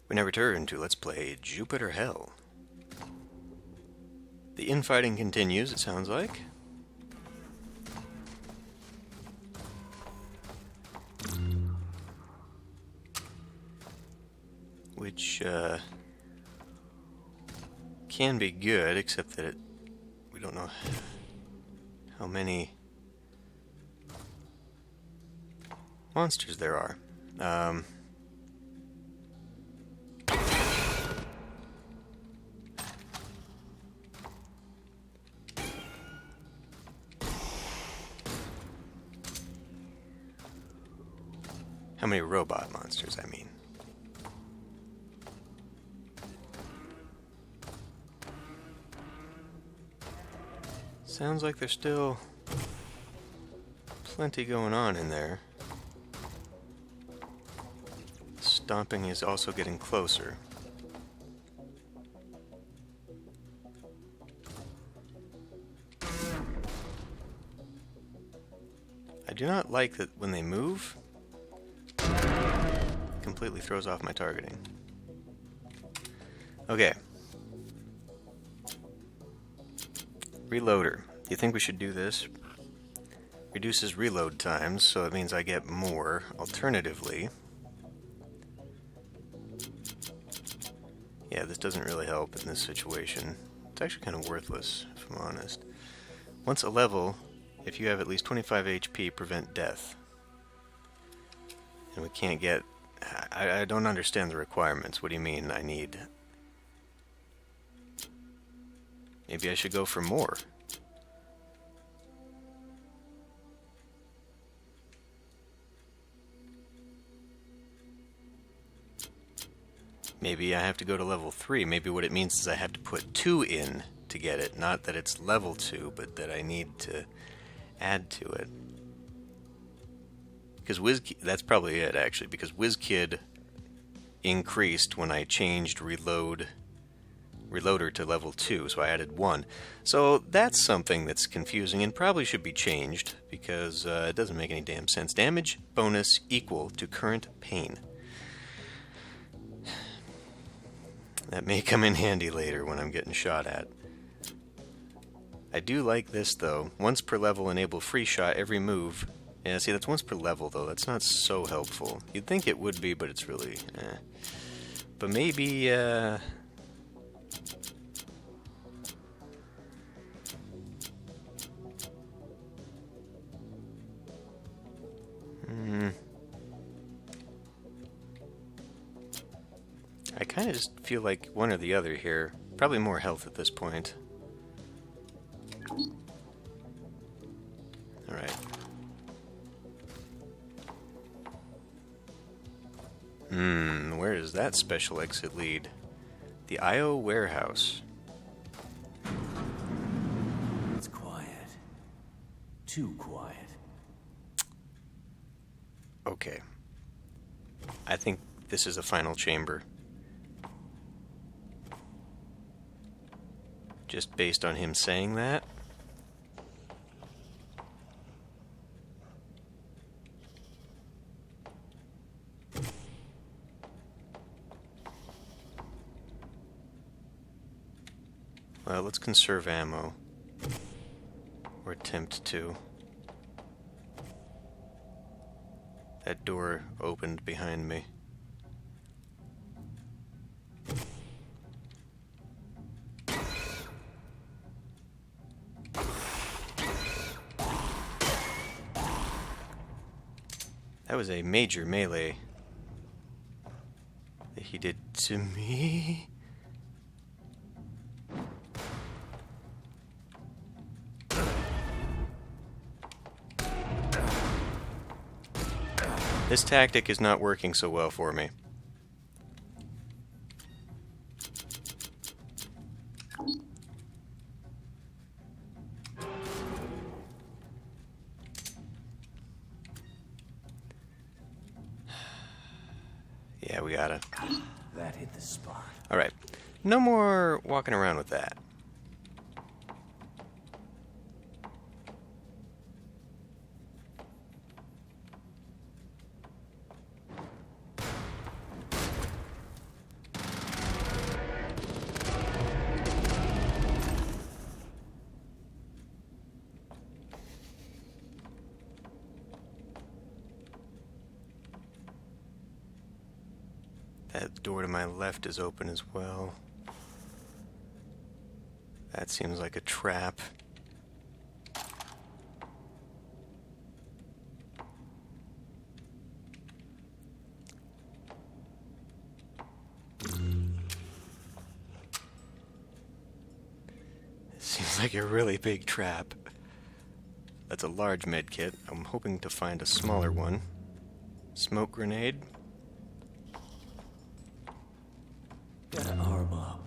We now return to Let's Play Jupiter Hell. The infighting continues, it sounds like. Which, can be good, except that we don't know how many monsters there are. How many robot monsters, I mean. Sounds like there's still plenty going on in there. Stomping is also getting closer. I do not like that when they move, it completely throws off my targeting. Okay. Reloader. Do you think we should do this? Reduces reload times, so it means I get more. Alternatively, yeah, this doesn't really help in this situation. It's actually kind of worthless, if I'm honest. Once a level, if you have at least 25 HP, prevent death. And we can't get... I don't understand the requirements. What do you mean I need... Maybe I should go for more. Maybe I have to go to level 3. Maybe what it means is I have to put 2 in to get it. Not that it's level 2, but that I need to add to it. Because that's probably it, actually. Because WizKid increased when I changed reloader to level 2, so I added 1. So that's something that's confusing and probably should be changed, because it doesn't make any damn sense. Damage bonus equal to current pain. That may come in handy later when I'm getting shot at. I do like this, though. Once per level, enable free shot every move. Yeah, see, that's once per level, though. That's not so helpful. You'd think it would be, but it's really... But maybe, I kind of just feel like one or the other here. Probably more health at this point. Alright. Where does that special exit lead? The IO warehouse. It's quiet. Too quiet. Okay. I think this is a final chamber. Just based on him saying that. Well, let's conserve ammo. Or attempt to. That door opened behind me. That was a major melee that he did to me. This tactic is not working so well for me. Yeah, we gotta. That hit the spot. Alright. No more walking around with that. That door to my left is open as well. That seems like a trap. It seems like a really big trap. That's a large med kit. I'm hoping to find a smaller one. Smoke grenade. Gotta arm up.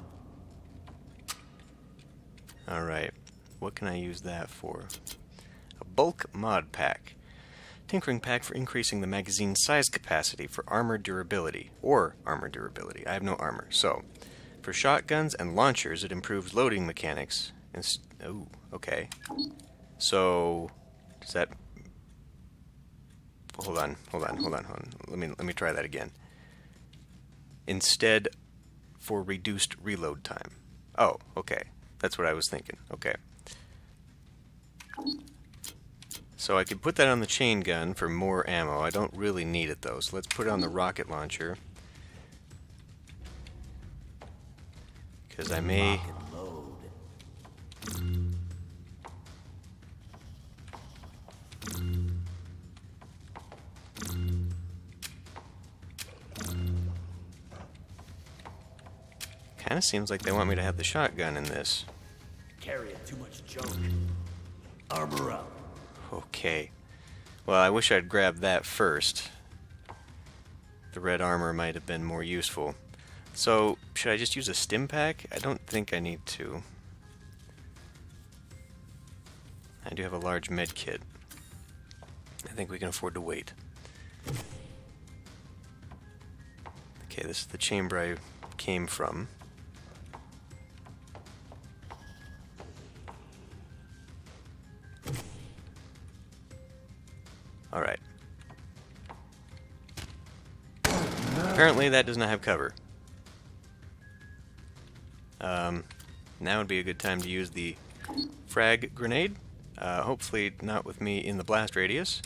Alright, what can I use that for? A bulk mod pack. Tinkering pack for increasing the magazine size capacity for armor durability. Or armor durability. I have no armor. So, for shotguns and launchers, it improves loading mechanics. Oh, okay. So, does that... Hold on. Let me try that again. Instead, for reduced reload time. Oh, okay. That's what I was thinking. Okay. So I could put that on the chain gun for more ammo. I don't really need it though, so let's put it on the rocket launcher. Because I may... Kind of seems like they want me to have the shotgun in this. Carrying too much junk. Armor up. Okay. Well, I wish I'd grabbed that first. The red armor might have been more useful. So, should I just use a stim pack? I don't think I need to. I do have a large med kit. I think we can afford to wait. Okay, this is the chamber I came from. Alright. Apparently that does not have cover. Now would be a good time to use the frag grenade. Hopefully not with me in the blast radius.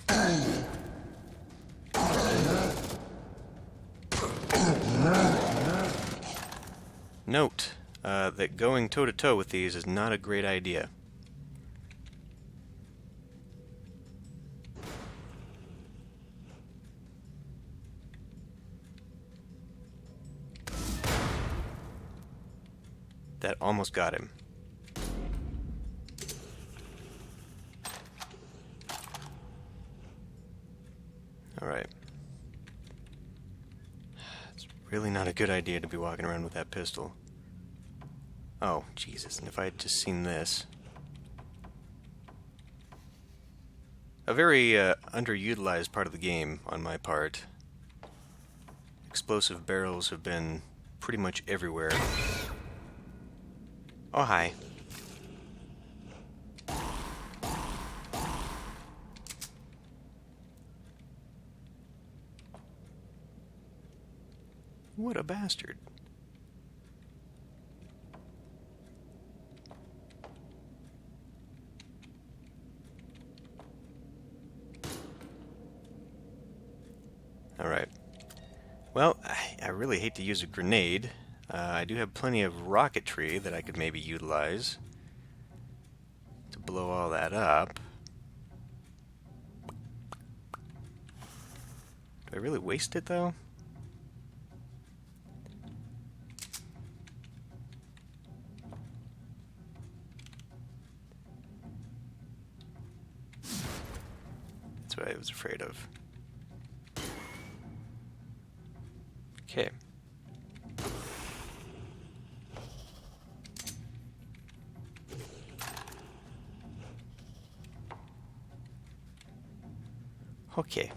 Note that going toe-to-toe with these is not a great idea. That almost got him. Alright. It's really not a good idea to be walking around with that pistol. Oh, Jesus, and if I had just seen this. A very underutilized part of the game on my part. Explosive barrels have been pretty much everywhere. Oh, hi. What a bastard. Alright. Well, I really hate to use a grenade. I do have plenty of rocketry that I could maybe utilize to blow all that up. Do I really waste it, though? That's what I was afraid of. Okay. Okay.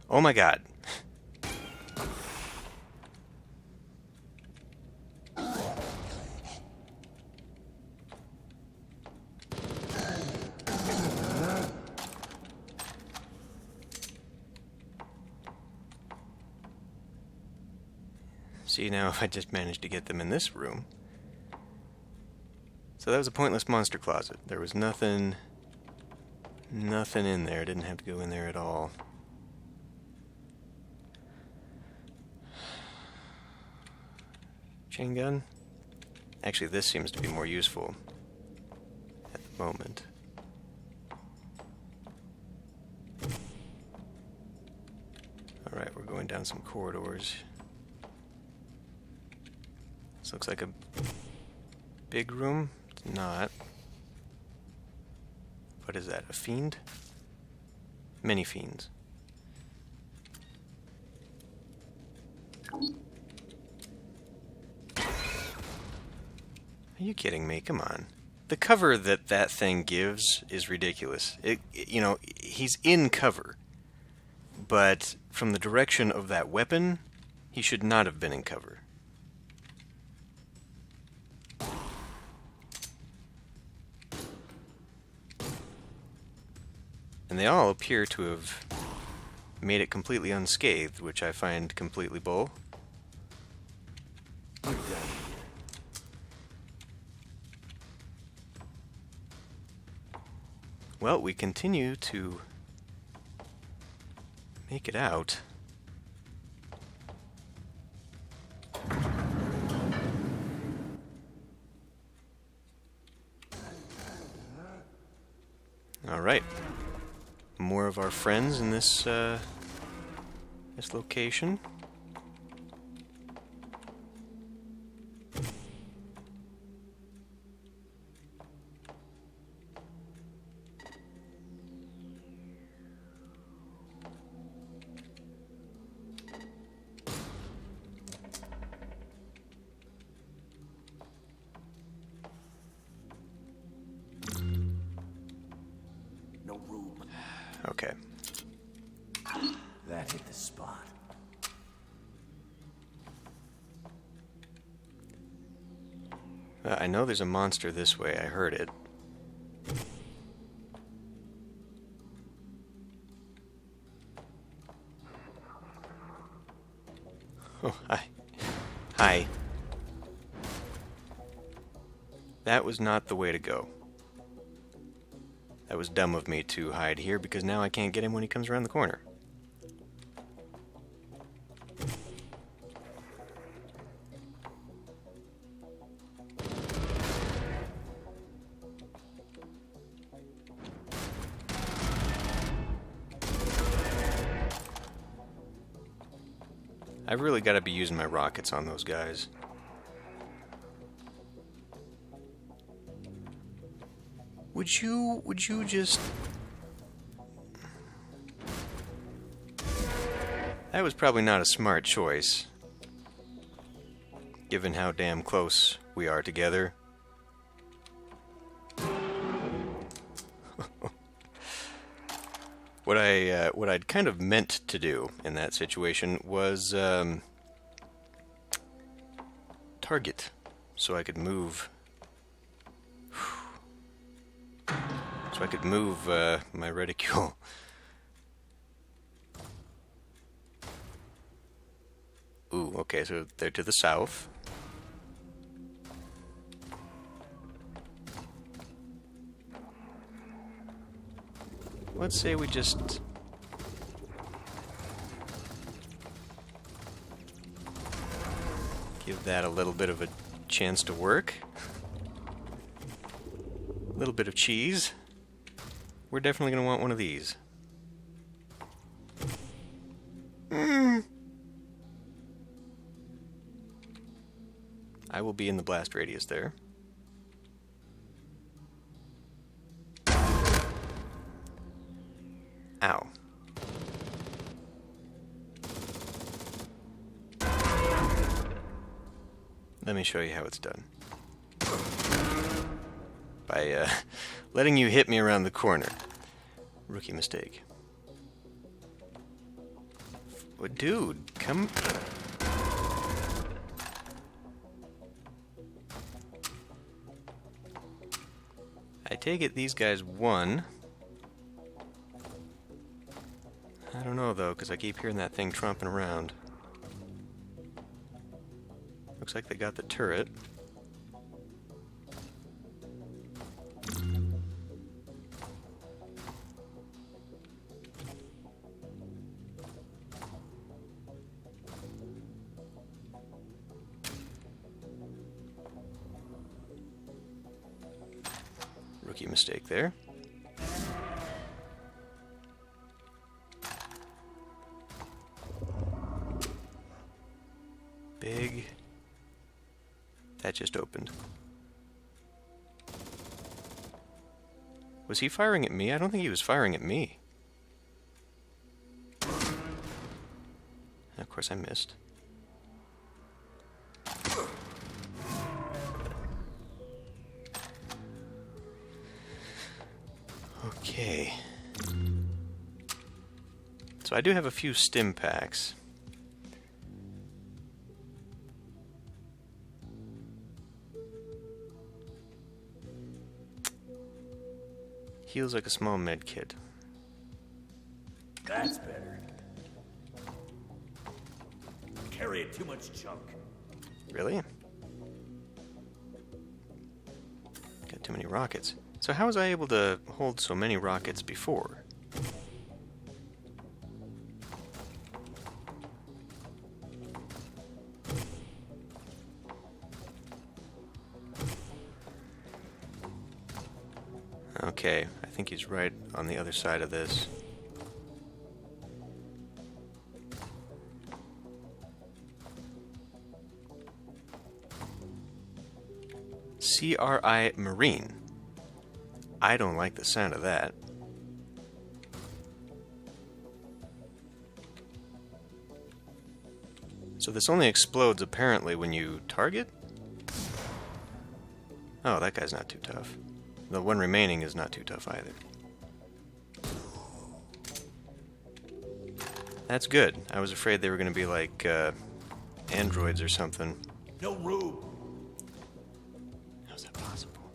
Oh my God. See, now if I just managed to get them in this room. So that was a pointless monster closet. There was nothing in there. I didn't have to go in there at all. Chain gun? Actually, this seems to be more useful at the moment. Alright, we're going down some corridors. This looks like a big room. It's not. What is that? A fiend? Many fiends. Are you kidding me? Come on. The cover that thing gives is ridiculous. You know, he's in cover. But from the direction of that weapon, he should not have been in cover. And they all appear to have made it completely unscathed, which I find completely bull. Well, we continue to make it out. All right. More of our friends in this this location. No room. Okay. That hit the spot. I know there's a monster this way. I heard it. Oh, hi. Hi. That was not the way to go. That was dumb of me to hide here, because now I can't get him when he comes around the corner. I've really got to be using my rockets on those guys. Would you just... That was probably not a smart choice, given how damn close we are together. What I'd kind of meant to do in that situation was target, so I could move. So I could move my reticule. Ooh, okay, so they're to the south. Let's say we just... give that a little bit of a chance to work. A little bit of cheese. We're definitely going to want one of these. I will be in the blast radius there. Ow. Let me show you how it's done. By letting you hit me around the corner. Rookie mistake. Well, dude, come... I take it these guys won. I don't know, though, because I keep hearing that thing tromping around. Looks like they got the turret. Rookie mistake there. Big. That just opened. Was he firing at me? I don't think he was firing at me. Of course I missed. Okay. So I do have a few stim packs. Heals like a small med kit. That's better. Carrying too much junk. Really? Got too many rockets. So how was I able to hold so many rockets before? Okay, I think he's right on the other side of this. CRI Marine. I don't like the sound of that. So this only explodes apparently when you target? Oh, that guy's not too tough. The one remaining is not too tough either. That's good. I was afraid they were going to be like androids or something. No room. How's that possible?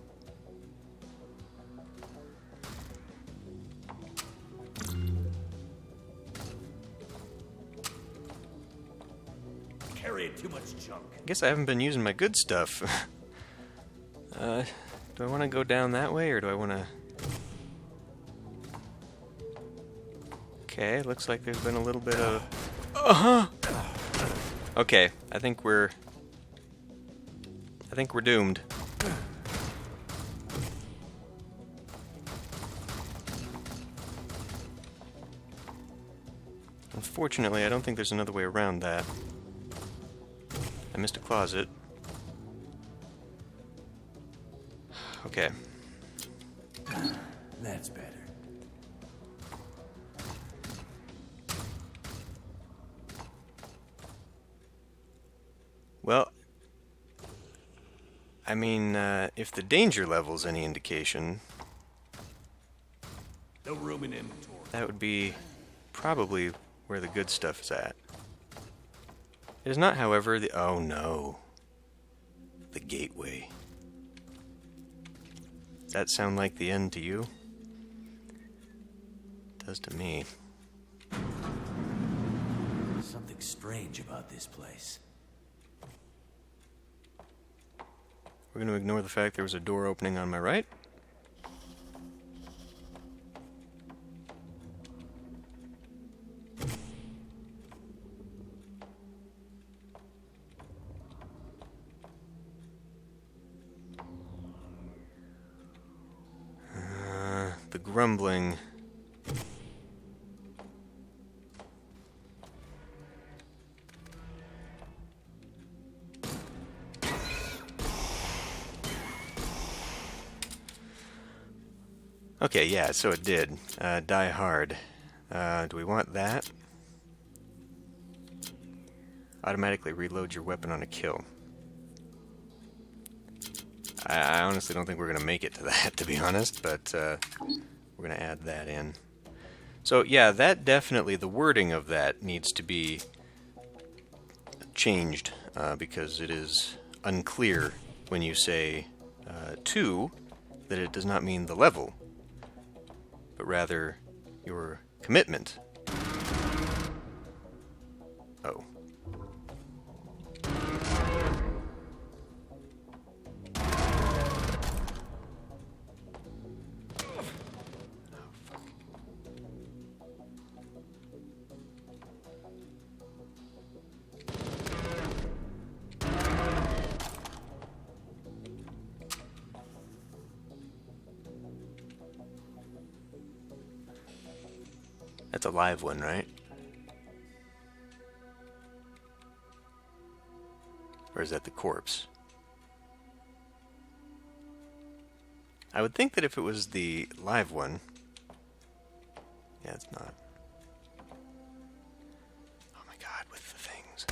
Carrying too much junk. I guess I haven't been using my good stuff. Do I want to go down that way, or do I want to... Okay, looks like there's been a little bit of... Uh-huh! Okay, I think we're doomed. Unfortunately, I don't think there's another way around that. I missed a closet. Okay. That's better. Well, I mean, if the danger level's any indication, No room in inventory. that would be probably where the good stuff is at. It is not, however, the... Oh, no. The gateway. Does that sound like the end to you? It does to me. Something strange about this place. We're going to ignore the fact there was a door opening on my right. The grumbling. Okay, yeah, so it did. Die hard. Do we want that? Automatically reload your weapon on a kill. I honestly don't think we're going to make it to that, to be honest, but we're going to add that in. So, yeah, that definitely, the wording of that needs to be changed, because it is unclear when you say 2 that it does not mean the level, but rather your commitment. Oh. That's a live one, right? Or is that the corpse? I would think that if it was the live one... Yeah, it's not. Oh my god, with the things.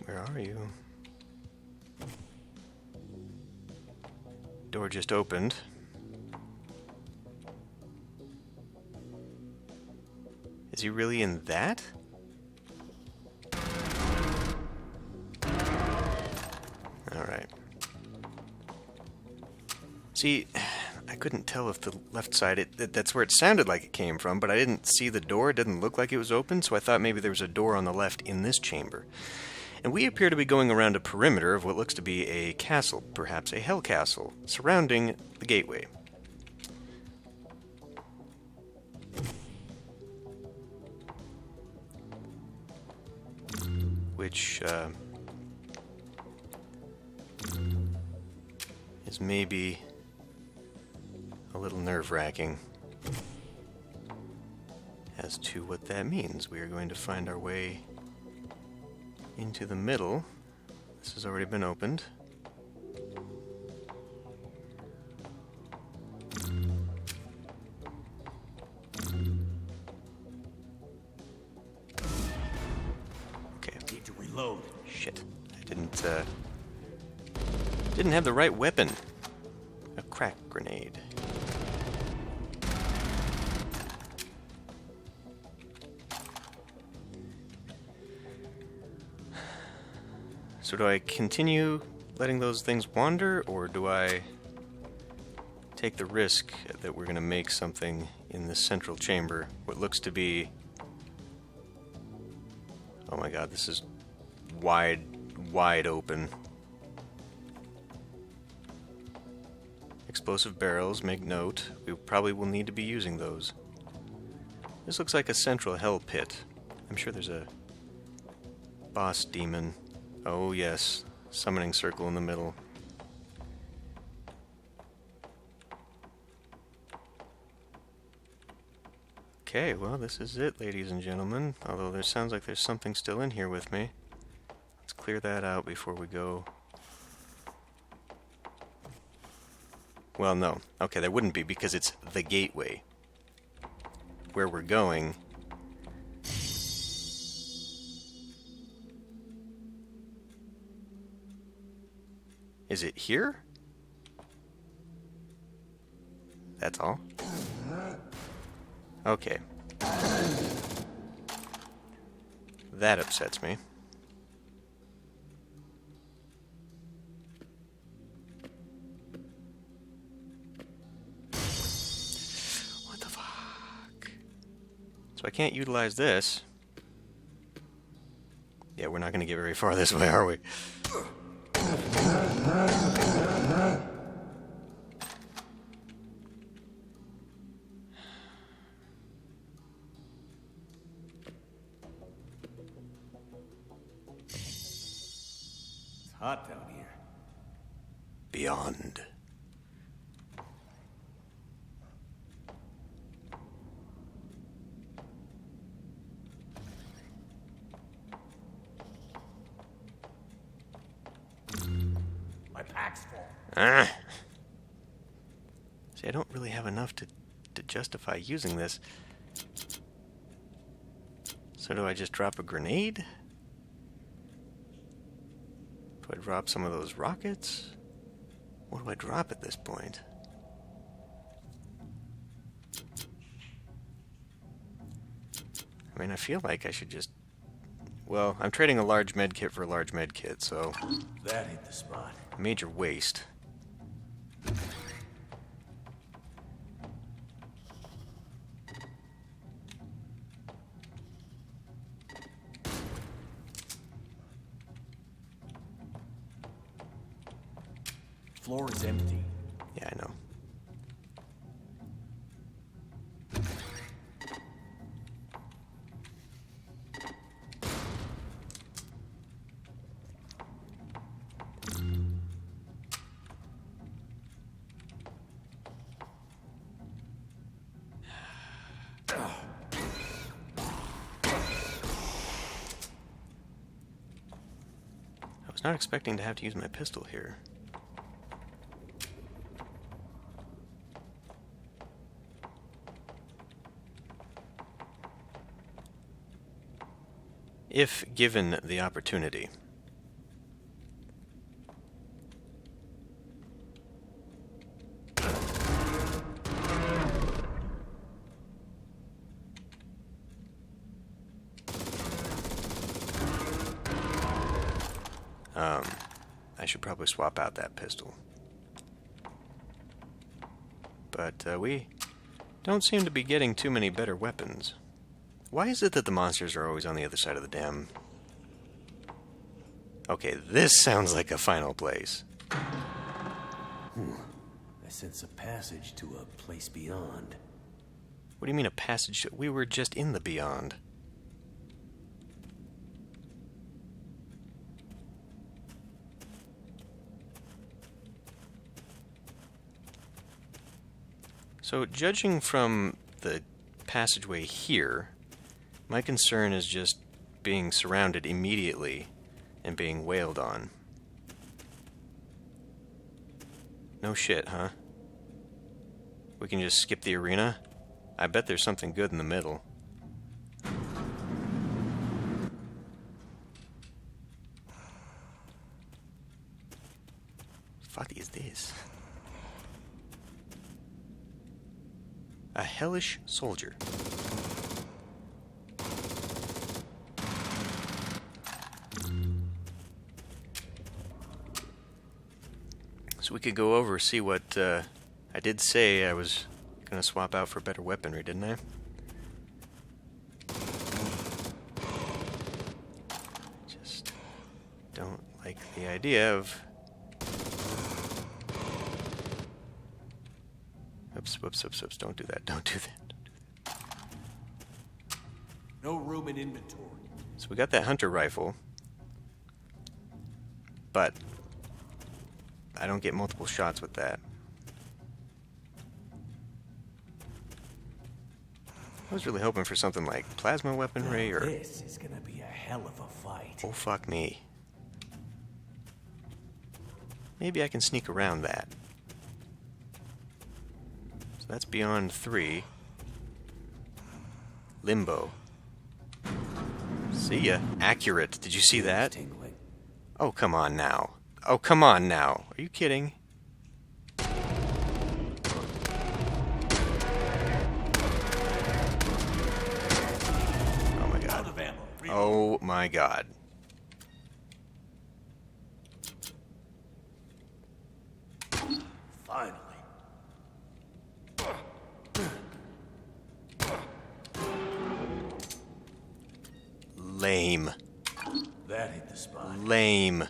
Where are you? Door just opened. Is he really in that? Alright. See, I couldn't tell if the left side, that's where it sounded like it came from, but I didn't see the door. It didn't look like it was open, so I thought maybe there was a door on the left in this chamber. And we appear to be going around a perimeter of what looks to be a castle, perhaps a hell castle, surrounding the gateway. Which is maybe a little nerve-wracking as to what that means. We are going to find our way into the middle. This has already been opened. Okay. Need to reload. Shit. I didn't have the right weapon. A crack grenade. So do I continue letting those things wander, or do I take the risk that we're going to make something in this central chamber, what looks to be... Oh my god, this is wide open. Explosive barrels, make note. We probably will need to be using those. This looks like a central hell pit. I'm sure there's a boss demon. Oh yes, summoning circle in the middle. Okay, well this is it, ladies and gentlemen. Although there sounds like there's something still in here with me. Let's clear that out before we go. Well, no. Okay, there wouldn't be because it's the gateway. Where we're going... Is it here? That's all? Okay. That upsets me. What the fuck? So I can't utilize this. Yeah, we're not going to get very far this way, are we? It's hot down here. Beyond. My pack's full. Ah. See, I don't really have enough to justify using this. So do I just drop a grenade? Do I drop some of those rockets? What do I drop at this point? I mean, I feel like I should just... Well, I'm trading a large med kit for a large med kit, so... That ain't the spot. Major waste. floor is empty. Yeah, I know. I was not expecting to have to use my pistol here. If given the opportunity. I should probably swap out that pistol. But we don't seem to be getting too many better weapons. Why is it that the monsters are always on the other side of the dam? Okay, this sounds like a final place. I sense a passage to a place beyond. What do you mean a passage? We were just in the beyond. So, judging from the passageway here, my concern is just being surrounded immediately and being wailed on. No shit, huh? We can just skip the arena? I bet there's something good in the middle. Fuck is this? A hellish soldier. So we could go over, see what, I did say I was gonna swap out for better weaponry, didn't I? Just don't like the idea of... Oops, don't do that, don't do that. No room in inventory. So we got that hunter rifle, but I don't get multiple shots with that. I was really hoping for something like plasma weaponry or... This is gonna be a hell of a fight. Oh, fuck me. Maybe I can sneak around that. So that's beyond 3. Limbo. See ya. Accurate. Did you see that? Tingling. Oh, come on now. Oh, come on now. Are you kidding? Oh my god. Out of ammo. Oh my god. Finally. Lame. That hit the spot. Lame.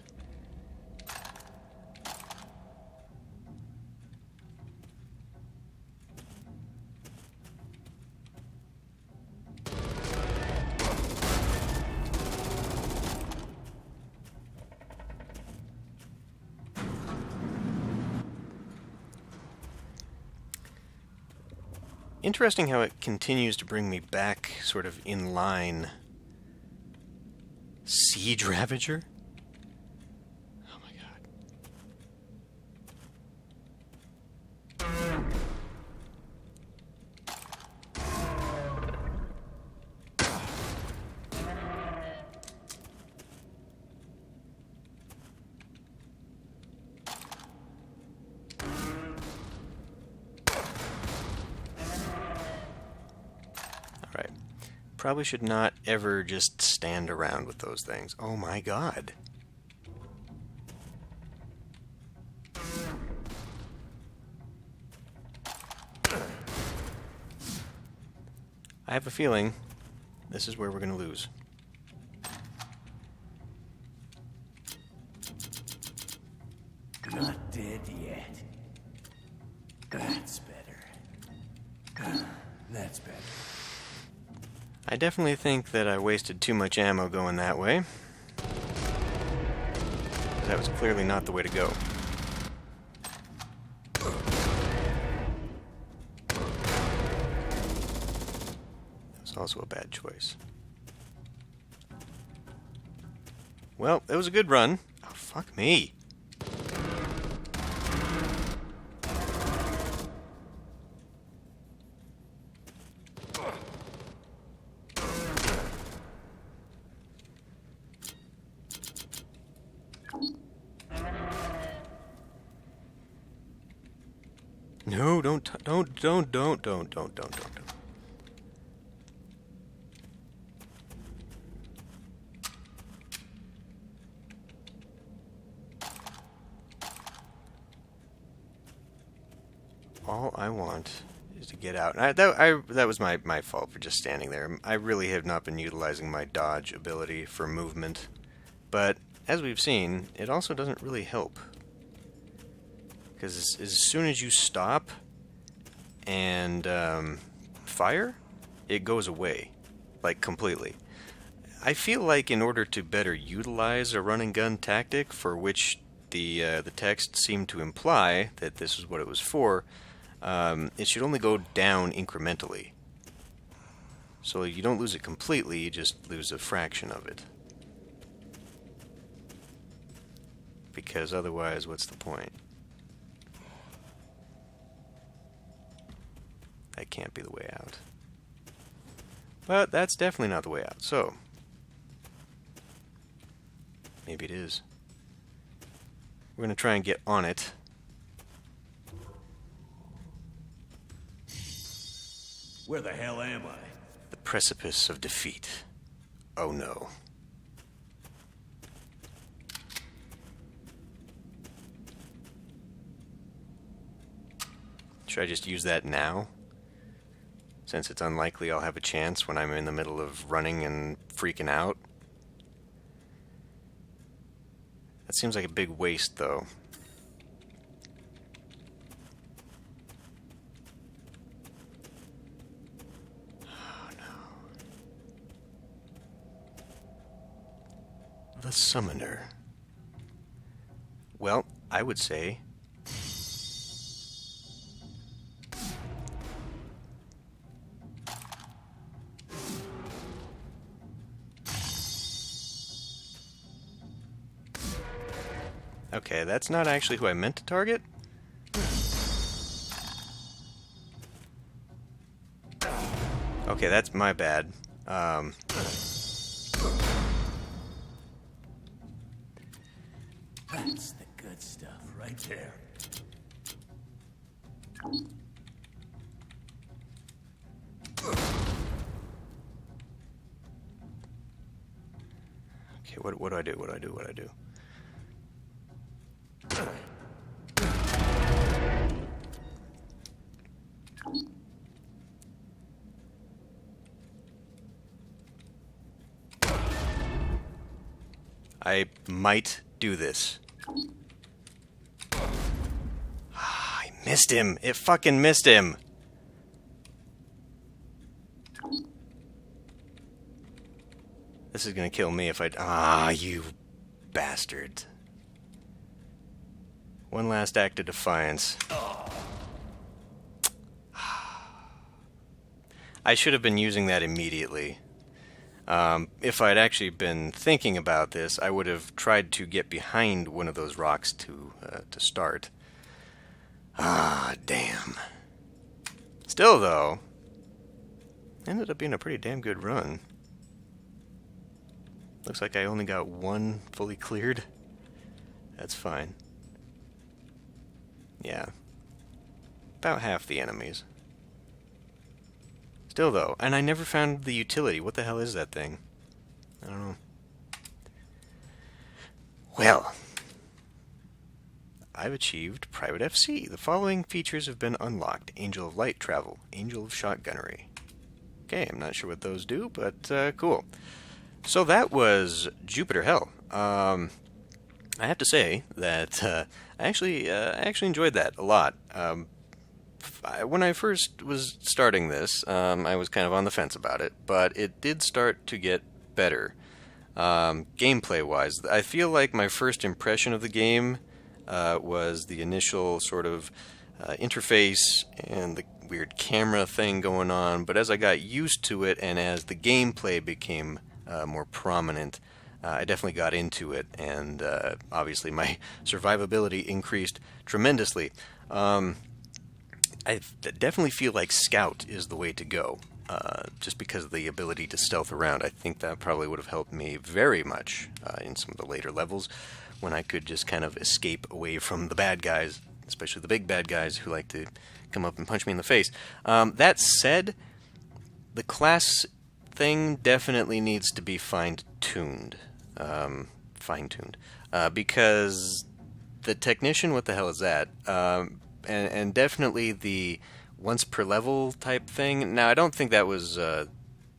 Interesting how it continues to bring me back sort of in line. Siege Ravager? Oh my god. Alright. Probably should not ever just stand around with those things. Oh my god. I have a feeling this is where we're going to lose. Not dead yet. That's better. That's better. I definitely think that I wasted too much ammo going that way. That was clearly not the way to go. That was also a bad choice. Well, it was a good run. Oh, fuck me. No, don't. All I want is to get out. That was my fault for just standing there. I really have not been utilizing my dodge ability for movement. But, as we've seen, it also doesn't really help. Because as soon as you stop and fire, it goes away. Like, completely. I feel like in order to better utilize a run and gun tactic, for which the text seemed to imply that this is what it was for, it should only go down incrementally. So you don't lose it completely, you just lose a fraction of it. Because otherwise, what's the point? That can't be the way out. But that's definitely not the way out, so maybe it is. We're going to try and get on it. Where the hell am I? The precipice of defeat. Oh no. Should I just use that now? Since it's unlikely I'll have a chance when I'm in the middle of running and freaking out. That seems like a big waste, though. Oh, no. The Summoner. Well, I would say... Okay, that's not actually who I meant to target. Okay, that's my bad. That's the good stuff right there. Okay, what do I do? What do I do? What do I do? I might do this. I missed him. It fucking missed him. This is gonna kill me if I... Ah, you bastard. One last act of defiance. I should have been using that immediately. If I'd actually been thinking about this, I would have tried to get behind one of those rocks to start. Ah, damn. Still, though, ended up being a pretty damn good run. Looks like I only got one fully cleared. That's fine. Yeah. About half the enemies. Still, though, and I never found the utility. What the hell is that thing? I don't know. Well, I've achieved Private FC. The following features have been unlocked. Angel of Light Travel. Angel of Shotgunnery. Okay, I'm not sure what those do, but cool. So that was Jupiter Hell. I have to say that I actually enjoyed that a lot. When I first was starting this, I was kind of on the fence about it, but it did start to get better. Gameplay-wise, I feel like my first impression of the game was the initial sort of interface and the weird camera thing going on, but as I got used to it and as the gameplay became more prominent, I definitely got into it, and obviously my survivability increased tremendously. I definitely feel like Scout is the way to go, just because of the ability to stealth around. I think that probably would have helped me very much in some of the later levels, when I could just kind of escape away from the bad guys, especially the big bad guys who like to come up and punch me in the face. That said, the class thing definitely needs to be fine-tuned. Because the technician, what the hell is that? And definitely the once per level type thing. Now, I don't think that was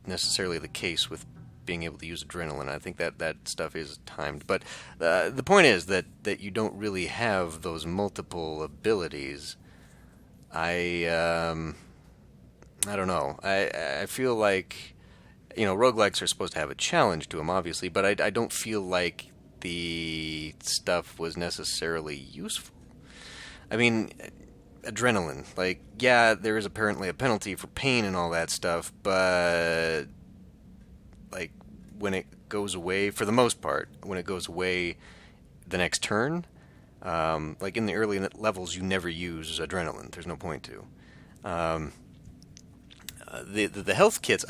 necessarily the case with being able to use adrenaline. I think that stuff is timed. But the point is that you don't really have those multiple abilities. I don't know. I feel like, roguelikes are supposed to have a challenge to them, obviously, but I don't feel like the stuff was necessarily useful. I mean, adrenaline. Like, yeah, there is apparently a penalty for pain and all that stuff, but like when it goes away, for the most part, when it goes away the next turn, like in the early levels, you never use adrenaline. There's no point to. The health kits.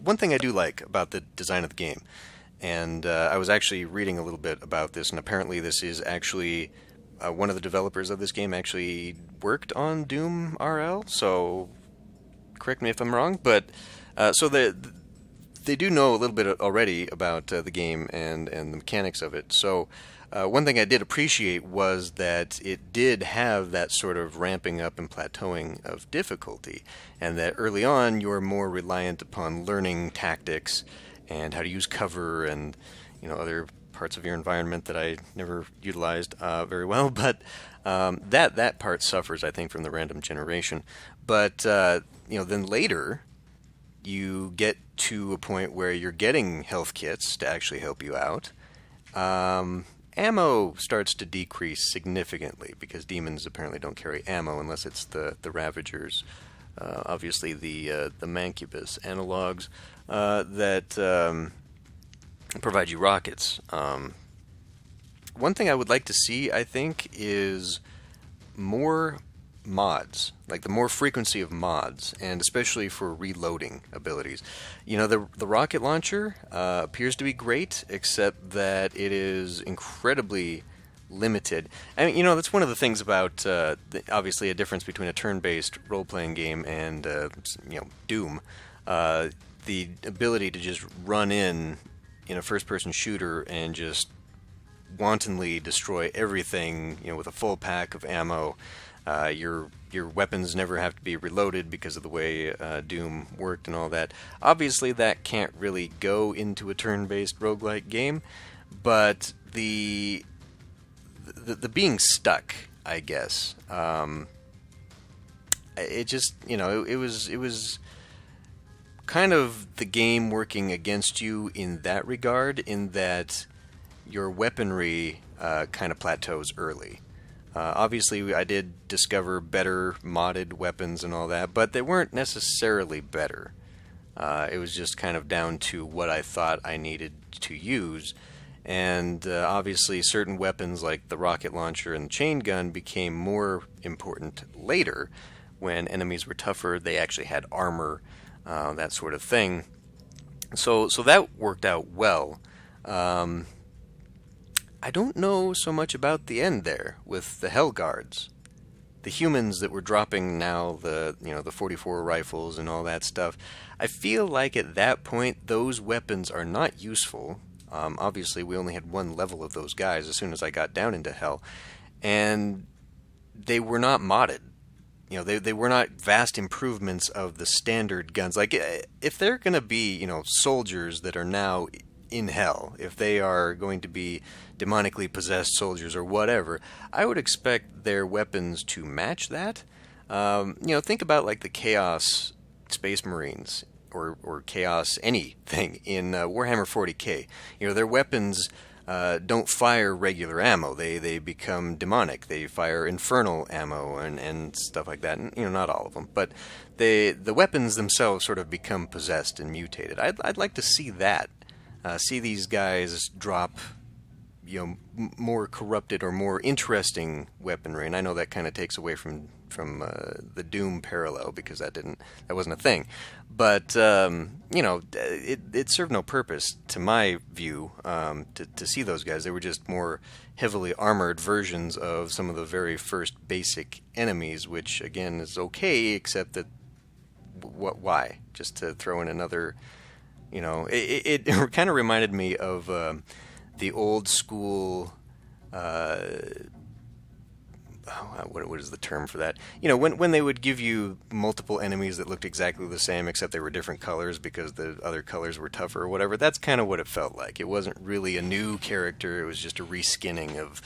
One thing I do like about the design of the game, and I was actually reading a little bit about this, and apparently this is actually one of the developers of this game actually worked on Doom RL. So correct me if I'm wrong, but so they do know a little bit already about the game and the mechanics of it. So one thing I did appreciate was that it did have that sort of ramping up and plateauing of difficulty, and that early on you're more reliant upon learning tactics and how to use cover and other parts of your environment that I never utilized very well. But that part suffers, I think, from the random generation. But then later you get to a point where you're getting health kits to actually help you out. Ammo starts to decrease significantly because demons apparently don't carry ammo unless it's the Ravagers. Obviously, the Mancubus analogs that provide you rockets. One thing I would like to see, I think, is more mods, like the more frequency of mods, and especially for reloading abilities. The rocket launcher appears to be great, except that it is incredibly limited. I mean, that's one of the things about obviously a difference between a turn-based role-playing game and Doom. The ability to just run in a first-person shooter and just wantonly destroy everything, with a full pack of ammo. Your weapons never have to be reloaded because of the way Doom worked and all that. Obviously, that can't really go into a turn-based roguelike game, but the being stuck, I guess, it just it was kind of the game working against you in that regard, in that your weaponry kind of plateaus early. Obviously, I did discover better modded weapons and all that, but they weren't necessarily better. It was just kind of down to what I thought I needed to use. And obviously, certain weapons like the rocket launcher and the chain gun became more important later. When enemies were tougher, they actually had armor, that sort of thing. So that worked out well. I don't know so much about the end there with the Hell Guards, the humans that were dropping now the 44 rifles and all that stuff. I feel like at that point those weapons are not useful. Obviously, we only had one level of those guys as soon as I got down into Hell, and they were not modded. They were not vast improvements of the standard guns. Like, if they're going to be, soldiers that are now in hell, if they are going to be demonically possessed soldiers or whatever, I would expect their weapons to match that. Think about like the Chaos Space Marines or Chaos anything in Warhammer 40k. Their weapons don't fire regular ammo. They become demonic. They fire infernal ammo and stuff like that. And, not all of them, but the weapons themselves sort of become possessed and mutated. I'd like to see that. See these guys drop, more corrupted or more interesting weaponry. And I know that kind of takes away from the Doom parallel, because that wasn't a thing. But it served no purpose, to my view, to see those guys. They were just more heavily armored versions of some of the very first basic enemies, which again is okay, except that why? Just to throw in another, it kind of reminded me of the old school. What is the term for that? When they would give you multiple enemies that looked exactly the same, except they were different colors because the other colors were tougher or whatever. That's kind of what it felt like. It wasn't really a new character. It was just a reskinning of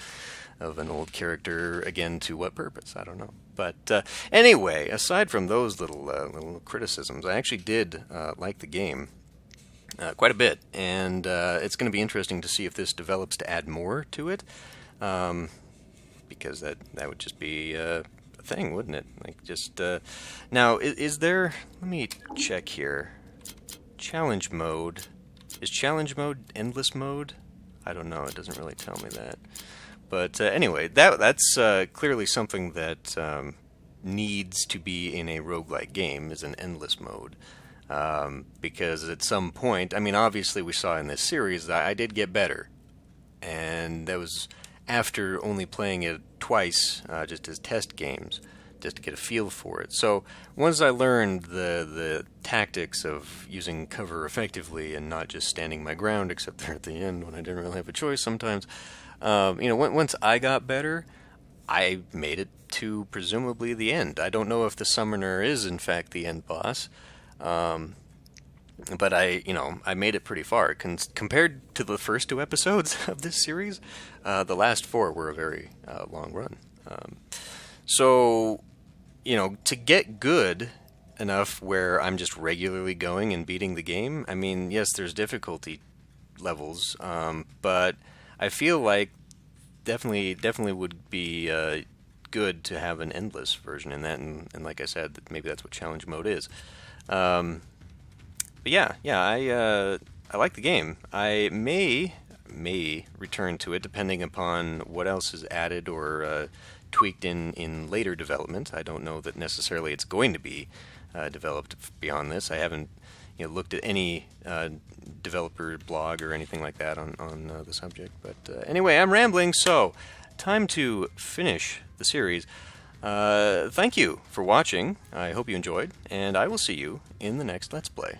an old character. Again, to what purpose? I don't know. But anyway, aside from those little criticisms, I actually did like the game quite a bit, and it's going to be interesting to see if this develops to add more to it. Because that would just be a thing, wouldn't it? Like, just now, is there? Let me check here. Challenge mode. Is challenge mode endless mode? I don't know. It doesn't really tell me that. But anyway, that's clearly something that needs to be in a roguelike game, is an endless mode. Because at some point, I mean, obviously we saw in this series that I did get better, and that was after only playing it twice, just as test games, just to get a feel for it. So once I learned the tactics of using cover effectively and not just standing my ground, except there at the end when I didn't really have a choice sometimes, once I got better, I made it to presumably the end. I don't know if the summoner is in fact the end boss, but I made it pretty far. Compared to the first 2 episodes of this series, the last 4 were a very long run. So, to get good enough where I'm just regularly going and beating the game, I mean, yes, there's difficulty levels, but I feel like definitely would be good to have an endless version in that, and like I said, maybe that's what challenge mode is. But yeah, I like the game. I may return to it depending upon what else is added or tweaked in later development. I don't know that necessarily it's going to be developed beyond this. I haven't looked at any developer blog or anything like that on the subject. But anyway, I'm rambling, so time to finish the series. Thank you for watching. I hope you enjoyed, and I will see you in the next Let's Play.